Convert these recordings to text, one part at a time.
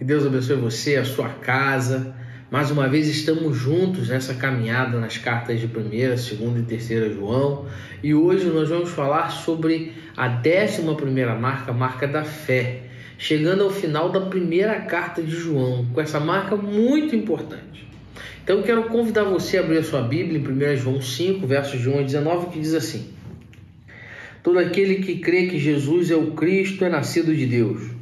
Deus abençoe você, a sua casa. Mais uma vez estamos juntos nessa caminhada nas cartas de 1ª, 2ª e 3ª João. E hoje nós vamos falar sobre a 11ª marca, a marca da fé. Chegando ao final da primeira carta de João, com essa marca muito importante. Então eu quero convidar você a abrir a sua Bíblia em 1 João 5, versos de 1 a 19, que diz assim: todo aquele que crê que Jesus é o Cristo é nascido de Deus.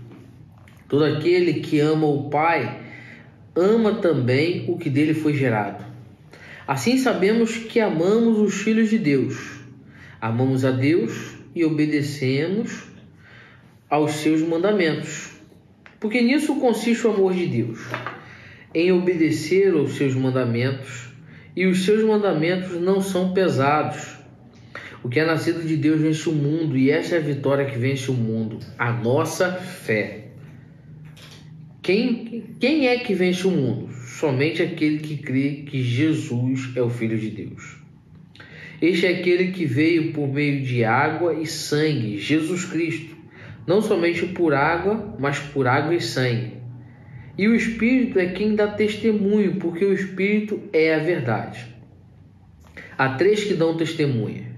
Todo aquele que ama o Pai, ama também o que dele foi gerado. Assim sabemos que amamos os filhos de Deus. Amamos a Deus e obedecemos aos seus mandamentos. Porque nisso consiste o amor de Deus, em obedecer aos seus mandamentos, e os seus mandamentos não são pesados. O que é nascido de Deus vence o mundo, e essa é a vitória que vence o mundo, a nossa fé. Quem é que vence o mundo? Somente aquele que crê que Jesus é o Filho de Deus. Este é aquele que veio por meio de água e sangue, Jesus Cristo. Não somente por água, mas por água e sangue. E o Espírito é quem dá testemunho, porque o Espírito é a verdade. Há 3 que dão testemunha: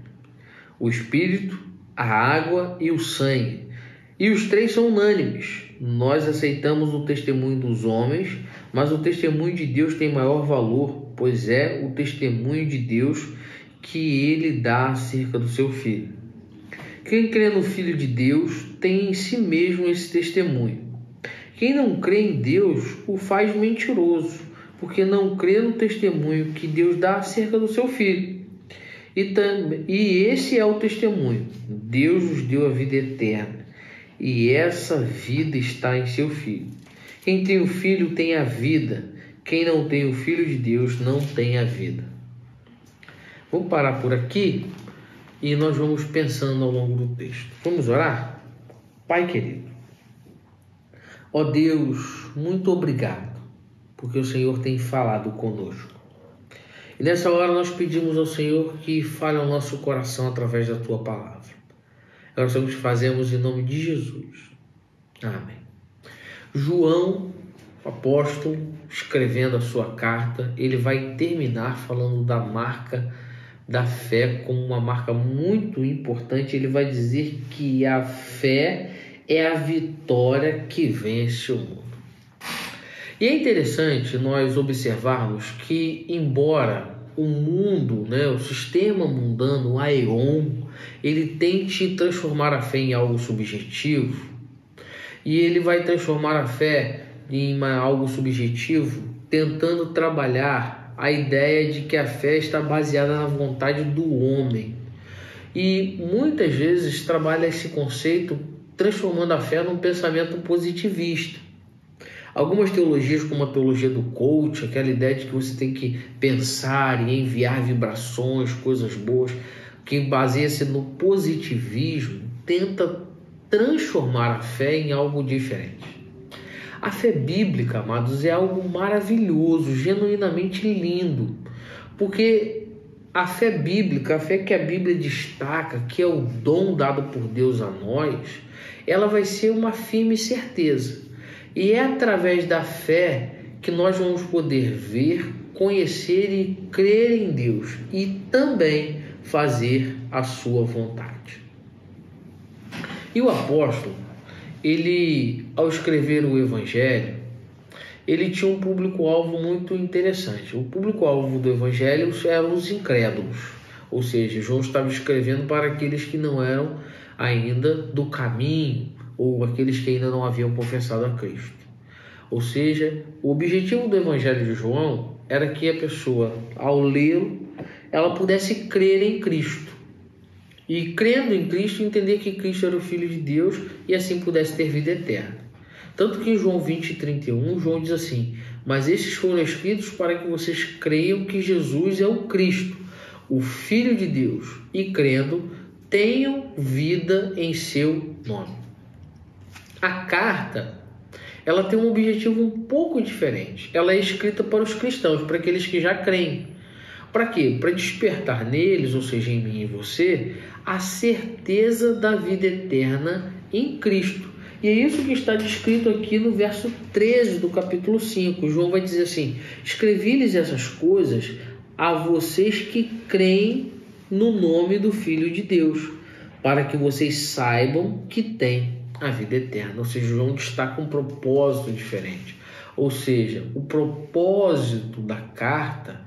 o Espírito, a água e o sangue. E os 3 são unânimes. Nós aceitamos o testemunho dos homens, mas o testemunho de Deus tem maior valor, pois é o testemunho de Deus que ele dá acerca do seu Filho. Quem crê no Filho de Deus tem em si mesmo esse testemunho. Quem não crê em Deus o faz mentiroso, porque não crê no testemunho que Deus dá acerca do seu Filho. E esse é o testemunho: Deus nos deu a vida eterna, e essa vida está em seu Filho. Quem tem o Filho tem a vida. Quem não tem o Filho de Deus não tem a vida. Vou parar por aqui e nós vamos pensando ao longo do texto. Vamos orar? Pai querido, ó Deus, muito obrigado, porque o Senhor tem falado conosco. E nessa hora nós pedimos ao Senhor que fale ao nosso coração através da Tua palavra. Nós que fazemos em nome de Jesus. Amém. João, o apóstolo, escrevendo a sua carta, ele vai terminar falando da marca da fé como uma marca muito importante. Ele vai dizer que a fé é a vitória que vence o mundo. E é interessante nós observarmos que, embora o mundo, o sistema mundano, o aeon, ele tente transformar a fé em algo subjetivo, e ele vai transformar a fé em algo subjetivo, tentando trabalhar a ideia de que a fé está baseada na vontade do homem. E muitas vezes trabalha esse conceito transformando a fé num pensamento positivista. Algumas teologias, como a teologia do coach, aquela ideia de que você tem que pensar e enviar vibrações, coisas boas, que baseia-se no positivismo, tenta transformar a fé em algo diferente. A fé bíblica, amados, é algo maravilhoso, genuinamente lindo, porque a fé bíblica, a fé que a Bíblia destaca, que é o dom dado por Deus a nós, ela vai ser uma firme certeza. E é através da fé que nós vamos poder ver, conhecer e crer em Deus e também fazer a sua vontade. E o apóstolo, ele, ao escrever o Evangelho, ele tinha um público-alvo muito interessante. O público-alvo do Evangelho eram os incrédulos, ou seja, João estava escrevendo para aqueles que não eram ainda do caminho, ou aqueles que ainda não haviam confessado a Cristo. Ou seja, o objetivo do Evangelho de João era que a pessoa, ao lê-lo, ela pudesse crer em Cristo. E crendo em Cristo, entender que Cristo era o Filho de Deus e assim pudesse ter vida eterna. Tanto que em João 20:31, João diz assim: mas estes foram escritos para que vocês creiam que Jesus é o Cristo, o Filho de Deus, e crendo, tenham vida em seu nome. A carta, ela tem um objetivo um pouco diferente. Ela é escrita para os cristãos, para aqueles que já creem. Para quê? Para despertar neles, ou seja, em mim e em você, a certeza da vida eterna em Cristo. E é isso que está descrito aqui no verso 13 do capítulo 5. João vai dizer assim: escrevi-lhes essas coisas a vocês que creem no nome do Filho de Deus, para que vocês saibam que têm a vida eterna. Ou seja, João destaca um propósito diferente. Ou seja, o propósito da carta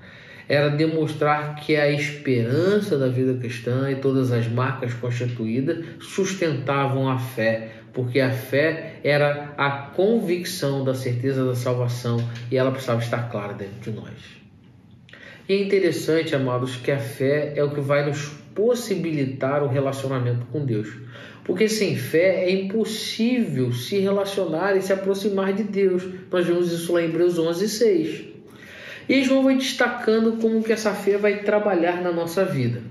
era demonstrar que a esperança da vida cristã e todas as marcas constituídas sustentavam a fé, porque a fé era a convicção da certeza da salvação e ela precisava estar clara dentro de nós. E é interessante, amados, que a fé é o que vai nos possibilitar o relacionamento com Deus. Porque sem fé é impossível se relacionar e se aproximar de Deus. Nós vemos isso lá em Hebreus 11:6. E João vai destacando como que essa fé vai trabalhar na nossa vida.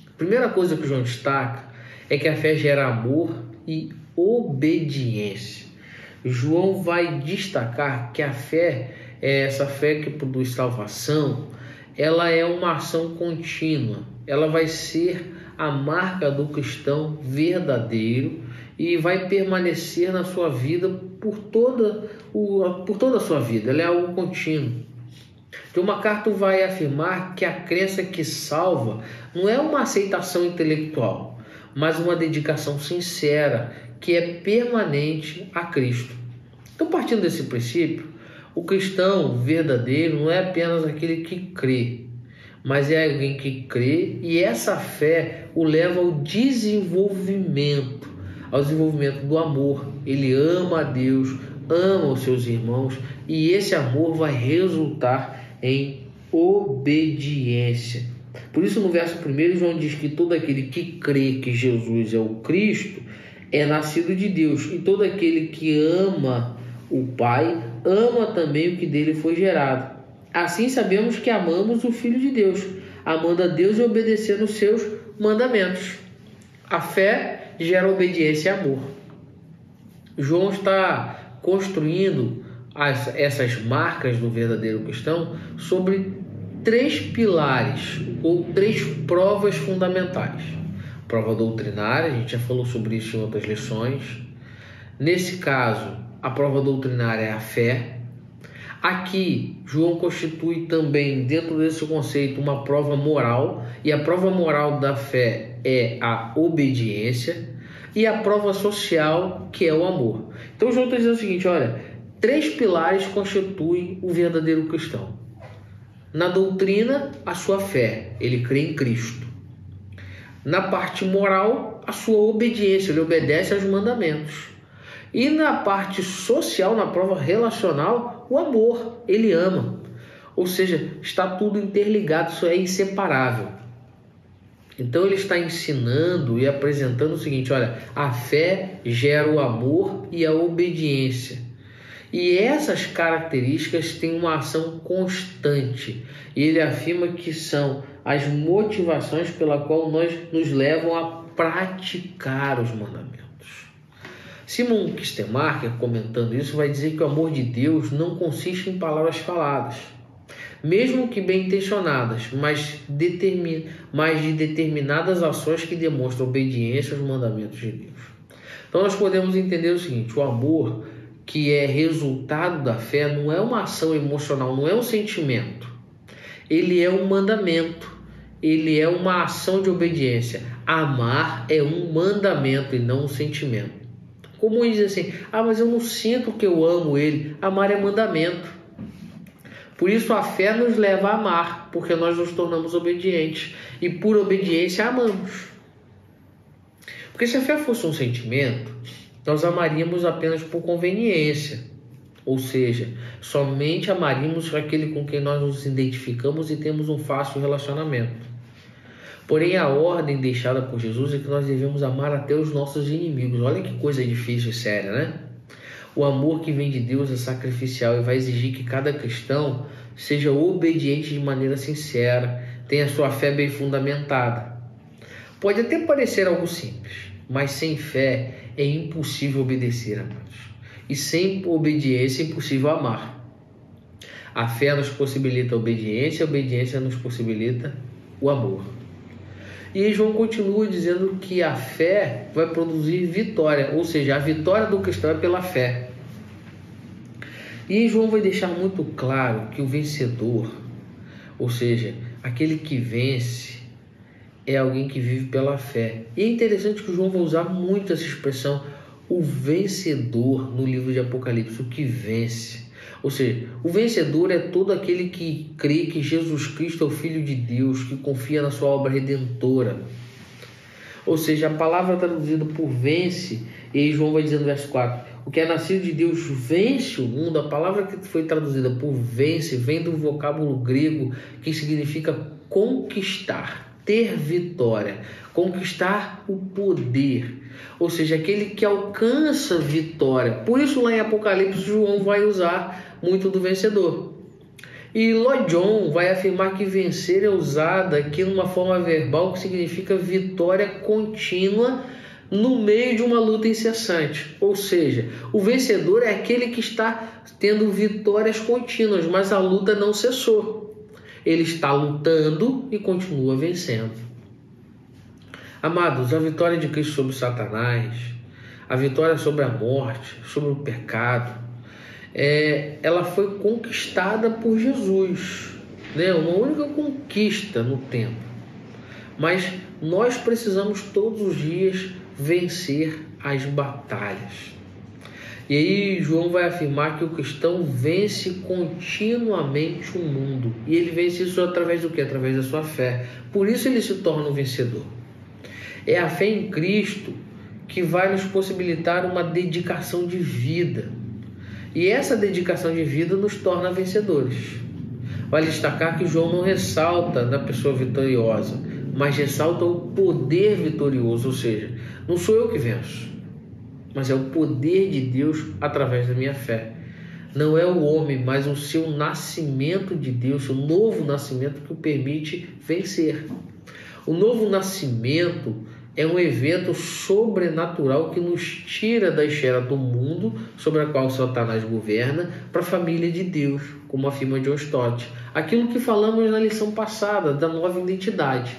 A primeira coisa que João destaca é que a fé gera amor e obediência. João vai destacar que a fé, essa fé que produz salvação, ela é uma ação contínua. Ela vai ser a marca do cristão verdadeiro e vai permanecer na sua vida por toda a sua vida. Ela é algo contínuo. John MacArthur vai afirmar que a crença que salva não é uma aceitação intelectual, mas uma dedicação sincera que é permanente a Cristo. Então, partindo desse princípio, o cristão verdadeiro não é apenas aquele que crê, mas é alguém que crê e essa fé o leva ao desenvolvimento do amor. Ele ama a Deus, ama os seus irmãos e esse amor vai resultar em obediência. Por isso, no verso 1, João diz que todo aquele que crê que Jesus é o Cristo é nascido de Deus, e todo aquele que ama o Pai ama também o que dele foi gerado. Assim sabemos que amamos o Filho de Deus, amando a Deus e obedecendo os seus mandamentos. A fé gera obediência e amor. João está construindo essas marcas do verdadeiro cristão sobre 3 pilares ou 3 provas fundamentais. Prova doutrinária, a gente já falou sobre isso em outras lições. Nesse caso, a prova doutrinária é a fé. Aqui, João constitui também, dentro desse conceito, uma prova moral, e a prova moral da fé é a obediência, e a prova social, que é o amor. Então, João está dizendo o seguinte, olha, 3 pilares constituem o verdadeiro cristão. Na doutrina, a sua fé, ele crê em Cristo. Na parte moral, a sua obediência, ele obedece aos mandamentos. E na parte social, na prova relacional, o amor, ele ama. Ou seja, está tudo interligado, isso é inseparável. Então ele está ensinando e apresentando o seguinte, olha, a fé gera o amor e a obediência. E essas características têm uma ação constante. E ele afirma que são as motivações pela qual nos levam a praticar os mandamentos. Simon Kistemaker, comentando isso, vai dizer que o amor de Deus não consiste em palavras faladas, mesmo que bem intencionadas, mas de determinadas ações que demonstram obediência aos mandamentos de Deus. Então nós podemos entender o seguinte, o amor que é resultado da fé não é uma ação emocional, não é um sentimento. Ele é um mandamento, ele é uma ação de obediência. Amar é um mandamento e não um sentimento. Como diz assim, mas eu não sinto que eu amo ele. Amar é mandamento. Por isso a fé nos leva a amar, porque nós nos tornamos obedientes. E por obediência amamos. Porque se a fé fosse um sentimento, nós amaríamos apenas por conveniência. Ou seja, somente amaríamos aquele com quem nós nos identificamos e temos um fácil relacionamento. Porém, a ordem deixada por Jesus é que nós devemos amar até os nossos inimigos. Olha que coisa difícil e séria, né? O amor que vem de Deus é sacrificial e vai exigir que cada cristão seja obediente de maneira sincera, tenha sua fé bem fundamentada. Pode até parecer algo simples, mas sem fé é impossível obedecer, amados. E sem obediência é impossível amar. A fé nos possibilita a obediência nos possibilita o amor. E aí João continua dizendo que a fé vai produzir vitória, ou seja, a vitória do cristão é pela fé. E aí João vai deixar muito claro que o vencedor, ou seja, aquele que vence, é alguém que vive pela fé. E é interessante que João vai usar muito essa expressão, o vencedor, no livro de Apocalipse, o que vence. Ou seja, o vencedor é todo aquele que crê que Jesus Cristo é o Filho de Deus, que confia na sua obra redentora. Ou seja, a palavra traduzida por vence, e aí João vai dizer no verso 4, o que é nascido de Deus vence o mundo. A palavra que foi traduzida por vence vem do vocábulo grego que significa conquistar, ter vitória, conquistar o poder. Ou seja, aquele que alcança vitória. Por isso lá em Apocalipse João vai usar muito do vencedor. E Lloyd Jones vai afirmar que vencer é usada aqui numa forma verbal que significa vitória contínua no meio de uma luta incessante. Ou seja, o vencedor é aquele que está tendo vitórias contínuas, mas a luta não cessou. Ele está lutando e continua vencendo. Amados, a vitória de Cristo sobre Satanás, a vitória sobre a morte, sobre o pecado, ela foi conquistada por Jesus, né? Uma única conquista no tempo. Mas nós precisamos todos os dias vencer as batalhas. E aí João vai afirmar que o cristão vence continuamente o mundo. E ele vence isso através do quê? Através da sua fé. Por isso ele se torna um vencedor. É a fé em Cristo que vai nos possibilitar uma dedicação de vida. E essa dedicação de vida nos torna vencedores. Vale destacar que João não ressalta da pessoa vitoriosa, mas ressalta o poder vitorioso, ou seja, não sou eu que venço, mas é o poder de Deus através da minha fé. Não é o homem, mas o seu nascimento de Deus, o novo nascimento que o permite vencer. O novo nascimento é um evento sobrenatural que nos tira da esfera do mundo sobre a qual Satanás governa para a família de Deus, como afirma John Stott. Aquilo que falamos na lição passada, da nova identidade.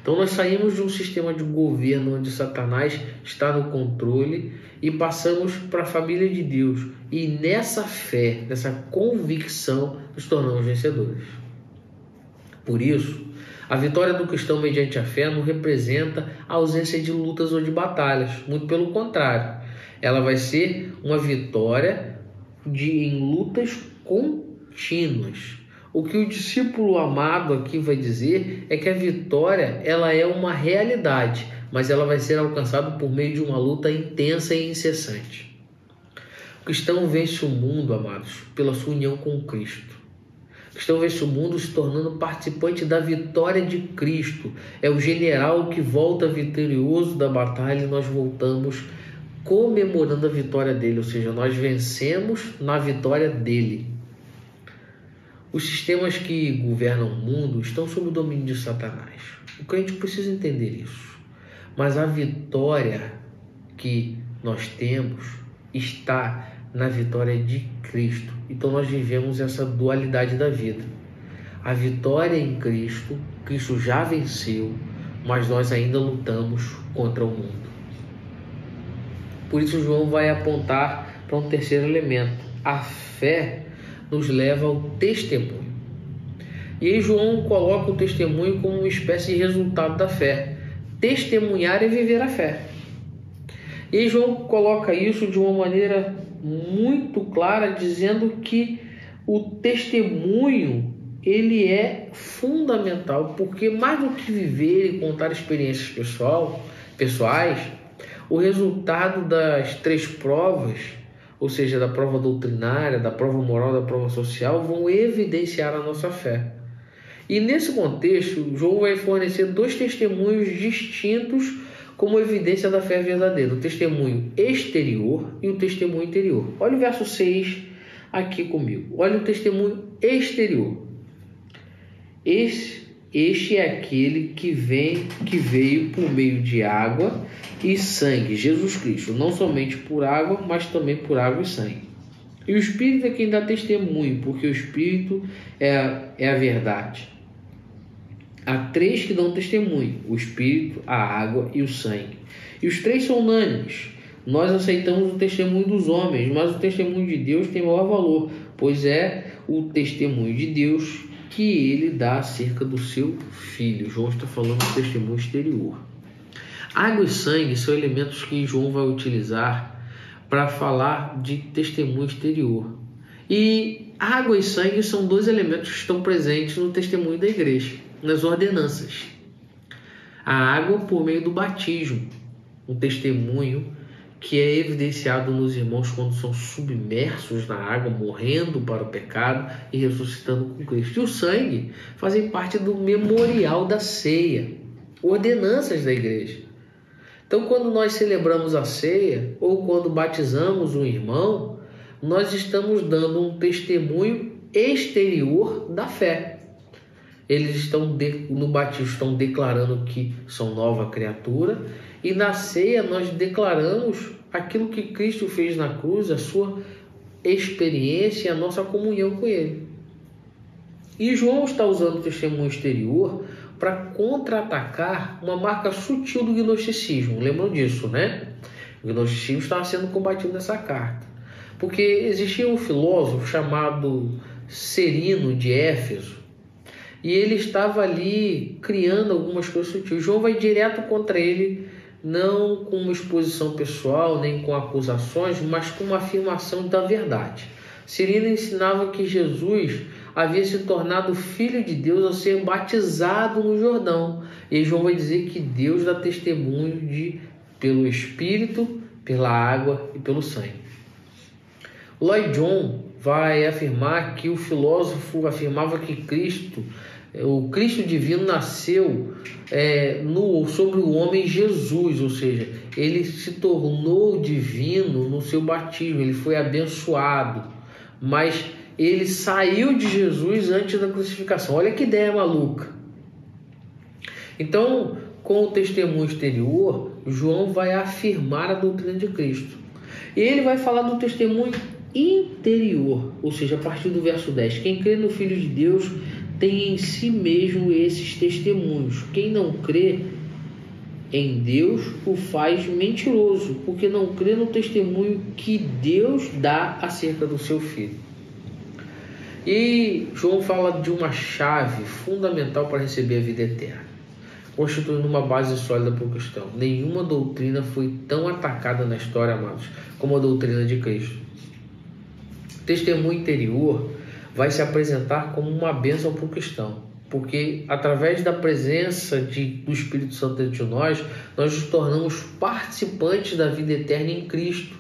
Então nós saímos de um sistema de governo onde Satanás está no controle e passamos para a família de Deus. E nessa fé, nessa convicção, nos tornamos vencedores. Por isso, a vitória do cristão mediante a fé não representa a ausência de lutas ou de batalhas. Muito pelo contrário. Ela vai ser uma vitória em lutas contínuas. O que o discípulo amado aqui vai dizer é que a vitória ela é uma realidade, mas ela vai ser alcançada por meio de uma luta intensa e incessante. O cristão vence o mundo, amados, pela sua união com Cristo. O cristão vence o mundo se tornando participante da vitória de Cristo. É o general que volta vitorioso da batalha e nós voltamos comemorando a vitória dele, ou seja, nós vencemos na vitória dele. Os sistemas que governam o mundo estão sob o domínio de Satanás. O crente precisa entender isso. Mas a vitória que nós temos está na vitória de Cristo. Então nós vivemos essa dualidade da vida. A vitória em Cristo, Cristo já venceu, mas nós ainda lutamos contra o mundo. Por isso João vai apontar para um terceiro elemento. A fé nos leva ao testemunho. E aí João coloca o testemunho como uma espécie de resultado da fé. Testemunhar é viver a fé. E aí João coloca isso de uma maneira muito clara, dizendo que o testemunho ele é fundamental, porque mais do que viver e contar experiências pessoais, o resultado das 3 provas, ou seja, da prova doutrinária, da prova moral, da prova social, vão evidenciar a nossa fé. E nesse contexto, João vai fornecer 2 testemunhos distintos como evidência da fé verdadeira: o testemunho exterior e o testemunho interior. Olha o verso 6 aqui comigo. Olha o testemunho exterior. Esse Este é aquele que veio por meio de água e sangue, Jesus Cristo, não somente por água, mas também por água e sangue. E o Espírito é quem dá testemunho, porque o Espírito é a verdade. Há três que dão testemunho: o Espírito, a água e o sangue. E os três são unânimes. Nós aceitamos o testemunho dos homens, mas o testemunho de Deus tem maior valor, pois é o testemunho de Deus que ele dá acerca do seu Filho. João está falando do testemunho exterior. Água e sangue são elementos que João vai utilizar para falar de testemunho exterior. E água e sangue são dois elementos que estão presentes no testemunho da igreja, nas ordenanças. A água por meio do batismo, um testemunho que é evidenciado nos irmãos quando são submersos na água, morrendo para o pecado e ressuscitando com Cristo. E o sangue fazem parte do memorial da ceia, ordenanças da igreja. Então, quando nós celebramos a ceia ou quando batizamos um irmão, nós estamos dando um testemunho exterior da fé. Eles estão no batismo estão declarando que são nova criatura, e na ceia nós declaramos aquilo que Cristo fez na cruz, a sua experiência e a nossa comunhão com Ele. E João está usando o testemunho exterior para contra-atacar uma marca sutil do gnosticismo. Lembram disso, né? O gnosticismo estava sendo combatido nessa carta, porque existia um filósofo chamado Serino de Éfeso, e ele estava ali criando algumas coisas sutis. João vai direto contra ele, não com uma exposição pessoal, nem com acusações, mas com uma afirmação da verdade. Serino ensinava que Jesus havia se tornado filho de Deus ao ser batizado no Jordão. E João vai dizer que Deus dá testemunho pelo Espírito, pela água e pelo sangue. Lloyd Jones vai afirmar que o filósofo afirmava que o Cristo divino nasceu sobre o homem Jesus, ou seja, ele se tornou divino no seu batismo, ele foi abençoado, mas ele saiu de Jesus antes da crucificação. Olha que ideia maluca. Então, com o testemunho exterior, João vai afirmar a doutrina de Cristo. E ele vai falar do testemunho interior, ou seja, a partir do verso 10. Quem crê no Filho de Deus tem em si mesmo esses testemunhos. Quem não crê em Deus o faz mentiroso, porque não crê no testemunho que Deus dá acerca do seu Filho. E João fala de uma chave fundamental para receber a vida eterna, constituindo uma base sólida para o cristão. Nenhuma doutrina foi tão atacada na história, amados, como a doutrina de Cristo. O testemunho interior vai se apresentar como uma bênção para o cristão, porque através da presença do Espírito Santo dentro de nós nos tornamos participantes da vida eterna em Cristo.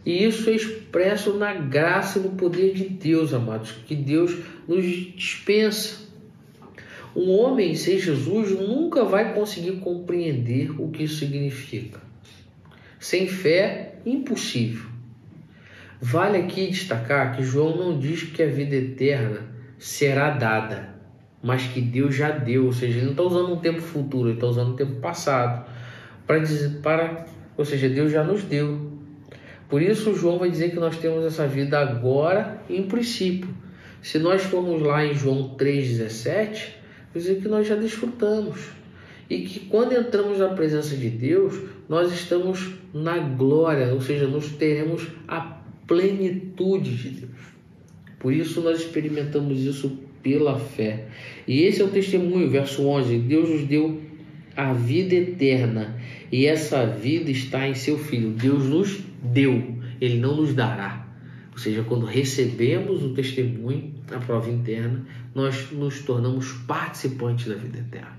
E isso é expresso na graça e no poder de Deus, amados, que Deus nos dispensa. Um homem sem Jesus nunca vai conseguir compreender o que isso significa. Sem fé, impossível. Vale aqui destacar que João não diz que a vida eterna será dada, mas que Deus já deu, ou seja, ele não está usando um tempo futuro, ele está usando um tempo passado, ou seja, Deus já nos deu. Por isso João vai dizer que nós temos essa vida agora em princípio. Se nós formos lá em João 3,17, vai dizer que nós já desfrutamos. E que quando entramos na presença de Deus, nós estamos na glória, ou seja, nós teremos a plenitude de Deus. Por isso nós experimentamos isso pela fé. E esse é o testemunho, verso 11. Deus nos deu a vida eterna, e essa vida está em seu Filho. Deus nos deu, Ele não nos dará. Ou seja, quando recebemos o testemunho, a prova interna, nós nos tornamos participantes da vida eterna.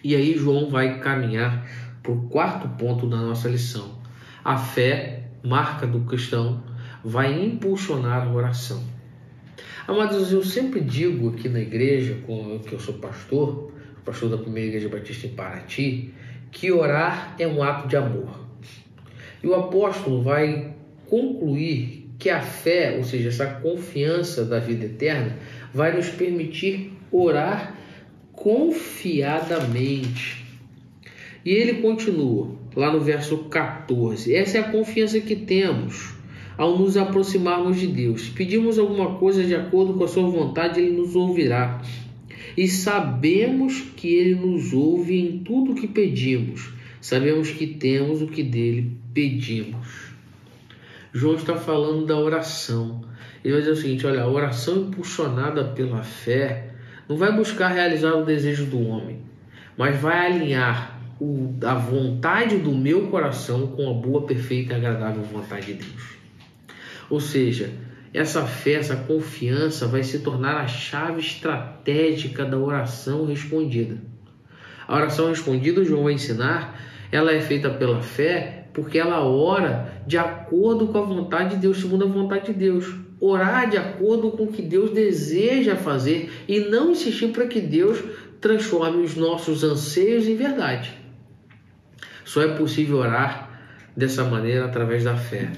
E aí João vai caminhar para o quarto ponto da nossa lição. A fé, marca do cristão, vai impulsionar a oração. Amados, eu sempre digo aqui na igreja, que eu sou pastor da primeira igreja batista em Paraty, que orar é um ato de amor. E o apóstolo vai concluir que a fé, ou seja, essa confiança da vida eterna, vai nos permitir orar confiadamente. E ele continua, lá no verso 14. Essa é a confiança que temos ao nos aproximarmos de Deus. Se pedimos alguma coisa de acordo com a sua vontade, Ele nos ouvirá. E sabemos que Ele nos ouve em tudo o que pedimos. Sabemos que temos o que dele pedimos. João está falando da oração. Ele vai dizer o seguinte: olha, a oração impulsionada pela fé não vai buscar realizar o desejo do homem, mas vai alinhar a vontade do meu coração com a boa, perfeita e agradável vontade de Deus. Ou seja, essa fé, essa confiança vai se tornar a chave estratégica da oração respondida. A oração respondida, João vai ensinar, ela é feita pela fé porque ela ora de acordo com a vontade de Deus, segundo a vontade de Deus. Orar de acordo com o que Deus deseja fazer e não insistir para que Deus transforme os nossos anseios em verdade. Só é possível orar dessa maneira através da fé.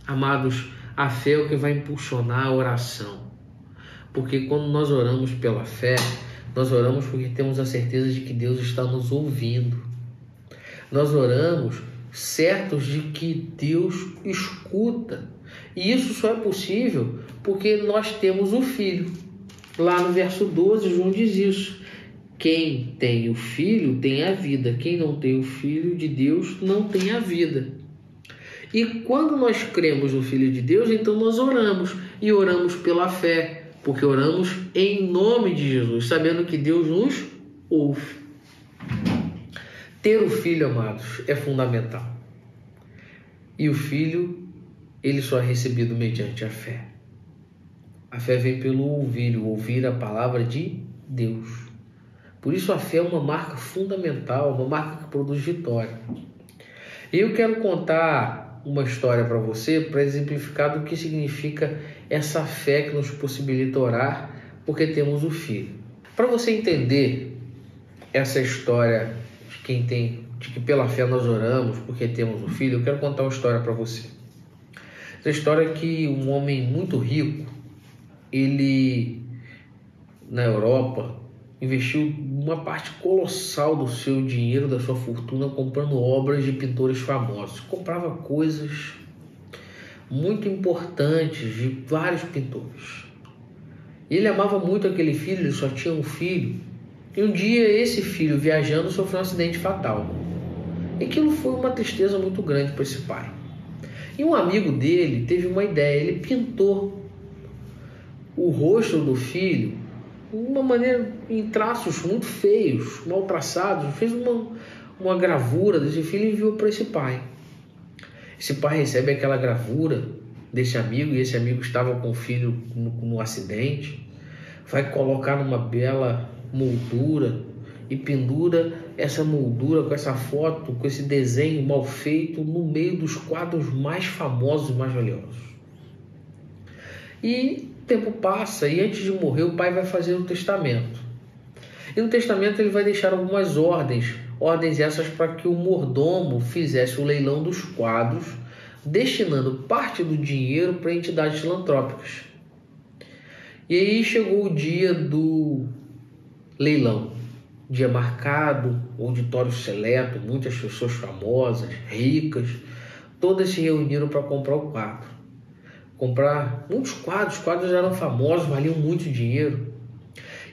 Amados, a fé é o que vai impulsionar a oração. Porque quando nós oramos pela fé, nós oramos porque temos a certeza de que Deus está nos ouvindo. Nós oramos certos de que Deus escuta. E isso só é possível porque nós temos o Filho. Lá no verso 12, João diz isso. Quem tem o Filho tem a vida. Quem não tem o Filho de Deus não tem a vida. E quando nós cremos no Filho de Deus, então nós oramos. E oramos pela fé, porque oramos em nome de Jesus, sabendo que Deus nos ouve. Ter o Filho, amados, é fundamental. E o Filho, ele só é recebido mediante a fé. A fé vem pelo ouvir a palavra de Deus. Por isso a fé é uma marca fundamental, uma marca que produz vitória. E eu quero contar uma história para você, para exemplificar do que significa essa fé que nos possibilita orar, porque temos o Filho. Para você entender essa história de que pela fé nós oramos, porque temos o Filho, eu quero contar uma história para você. Essa história é que um homem muito rico, ele, na Europa, investiu uma parte colossal do seu dinheiro, da sua fortuna, comprando obras de pintores famosos. Comprava coisas muito importantes de vários pintores. Ele amava muito aquele filho, ele só tinha um filho. E um dia esse filho, viajando, sofreu um acidente fatal. E aquilo foi uma tristeza muito grande para esse pai. E um amigo dele teve uma ideia, ele pintou o rosto do filho de uma maneira, em traços muito feios, mal traçados, fez uma gravura desse filho e enviou para esse pai. Esse pai recebe aquela gravura desse amigo, e esse amigo estava com o filho no acidente, vai colocar numa bela moldura e pendura essa moldura com essa foto, com esse desenho mal feito no meio dos quadros mais famosos e mais valiosos. E o tempo passa e antes de morrer o pai vai fazer um testamento. E no testamento ele vai deixar algumas ordens essas para que o mordomo fizesse o leilão dos quadros, destinando parte do dinheiro para entidades filantrópicas. E aí chegou o dia do leilão, dia marcado, auditório seleto, muitas pessoas famosas, ricas, todas se reuniram para comprar o quadro. Comprar muitos quadros, os quadros eram famosos, valiam muito dinheiro.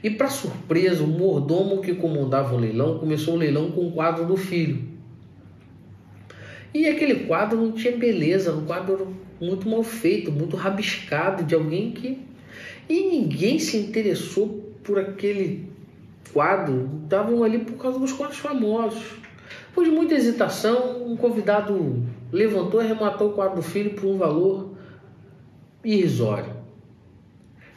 E para surpresa, o mordomo que comandava o leilão começou o leilão com o quadro do filho. E aquele quadro não tinha beleza, um quadro muito mal feito, muito rabiscado, de alguém que... E ninguém se interessou por aquele quadro, estavam ali por causa dos quadros famosos. Depois de muita hesitação, um convidado levantou e arrematou o quadro do filho por um valor irrisório.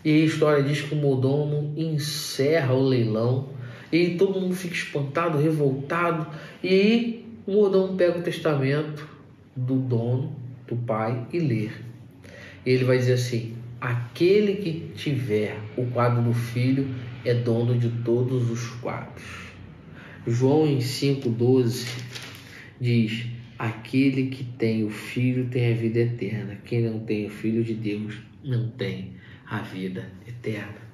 E a história diz que o mordomo encerra o leilão e todo mundo fica espantado, revoltado. E aí o mordomo pega o testamento do dono, do pai, e lê. E ele vai dizer assim: aquele que tiver o quadro do filho é dono de todos os quadros. João em 5,12 diz: aquele que tem o filho tem a vida eterna. Quem não tem o filho de Deus não tem a vida eterna.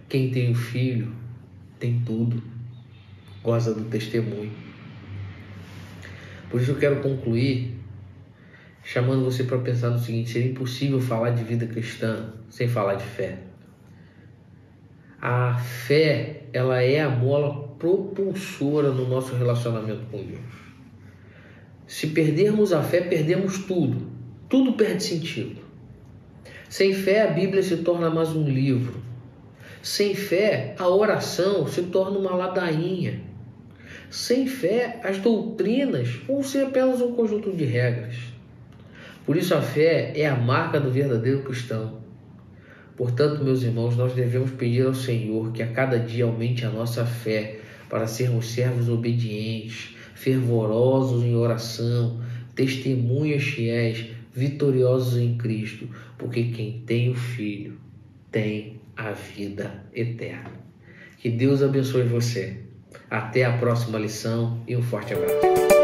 Quem tem o filho tem tudo, goza do testemunho. Por isso eu quero concluir chamando você para pensar no seguinte: seria impossível falar de vida cristã sem falar de fé. A fé, ela é a mola propulsora no nosso relacionamento com Deus. Se perdermos a fé, perdemos tudo. Tudo perde sentido. Sem fé, a Bíblia se torna mais um livro. Sem fé, a oração se torna uma ladainha. Sem fé, as doutrinas vão ser apenas um conjunto de regras. Por isso, a fé é a marca do verdadeiro cristão. Portanto, meus irmãos, nós devemos pedir ao Senhor que a cada dia aumente a nossa fé para sermos servos obedientes, fervorosos em oração, testemunhas fiéis, vitoriosos em Cristo, porque quem tem o Filho tem a vida eterna. Que Deus abençoe você. Até a próxima lição e um forte abraço.